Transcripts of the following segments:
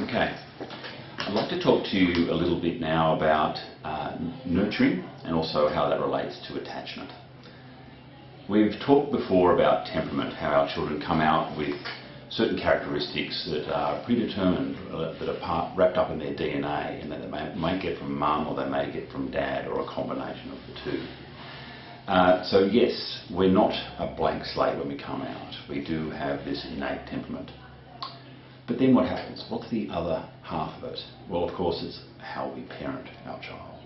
Okay, I'd like to talk to you a little bit now about nurturing and also how that relates to attachment. We've talked before about temperament, how our children come out with certain characteristics that are predetermined, that are wrapped up in their DNA, and that they may get from mum or they may get from dad, or a combination of the two. So yes, we're not a blank slate when we come out. We do have this innate temperament. But then what happens? What's the other half of it? Well, of course, it's how we parent our child.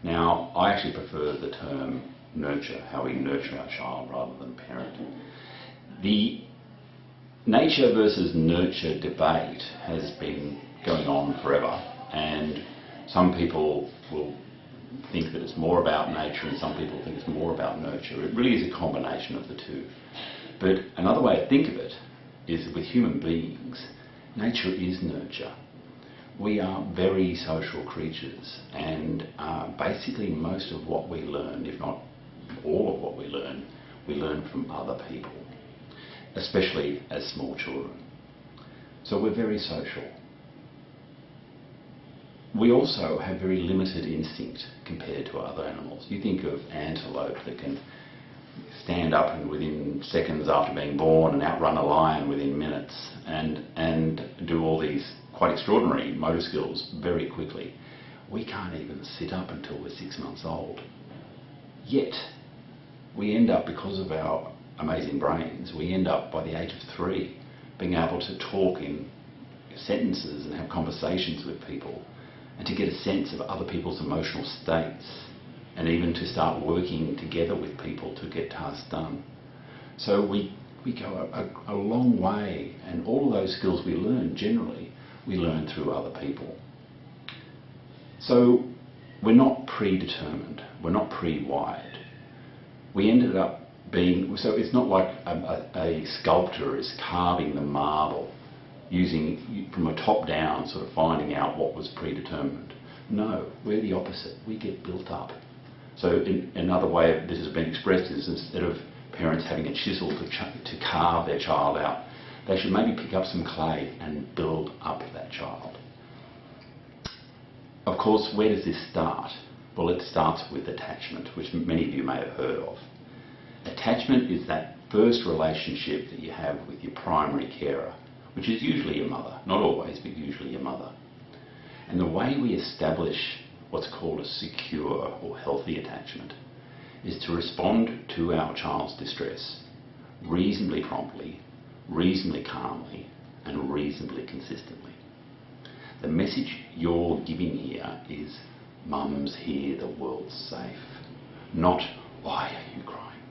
Now, I actually prefer the term nurture, how we nurture our child rather than parent. The nature versus nurture debate has been going on forever, and some people will think that it's more about nature and some people think it's more about nurture. It really is a combination of the two. But another way to think of it is that with human beings, nature is nurture. We are very social creatures, and basically most of what we learn, if not all of what we learn from other people, especially as small children. So we're very social. We also have very limited instinct compared to other animals. You think of antelope that can stand up and within seconds after being born and outrun a lion within minutes and do all these quite extraordinary motor skills very quickly. We can't even sit up until we're 6 months old. Yet, we end up, because of our amazing brains, we end up by the age of 3 being able to talk in sentences and have conversations with people and to get a sense of other people's emotional states, and even to start working together with people to get tasks done. So we go a long way, and all of those skills we learn, generally, we learn through other people. So we're not predetermined, we're not pre-wired. We ended up being, so it's not like a sculptor is carving the marble using from a top down, sort of finding out what was predetermined. No, we're the opposite. We get built up. So another way this has been expressed is, instead of parents having a chisel to carve their child out, they should maybe pick up some clay and build up that child. Of course, where does this start? Well, it starts with attachment, which many of you may have heard of. Attachment is that first relationship that you have with your primary carer, which is usually your mother. Not always, but usually your mother. And the way we establish what's called a secure or healthy attachment is to respond to our child's distress reasonably promptly, reasonably calmly, and reasonably consistently. The message you're giving here is, mum's here, the world's safe. Not, why are you crying?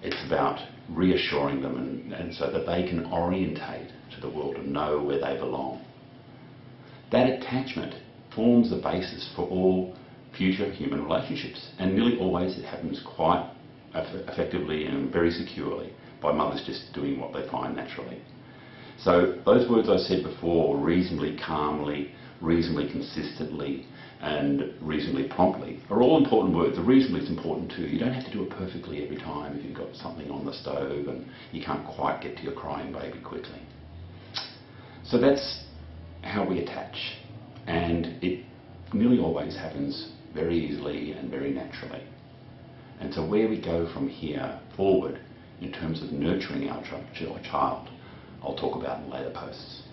It's about reassuring them and so that they can orientate to the world and know where they belong. That attachment forms the basis for all future human relationships, and nearly always it happens quite effectively and very securely by mothers just doing what they find naturally. So those words I said before, reasonably calmly, reasonably consistently, and reasonably promptly, are all important words. The reasonably is important too. You don't have to do it perfectly every time if you've got something on the stove and you can't quite get to your crying baby quickly. So that's how we attach, and it nearly always happens very easily and very naturally. And so where we go from here forward in terms of nurturing our child, I'll talk about in later posts.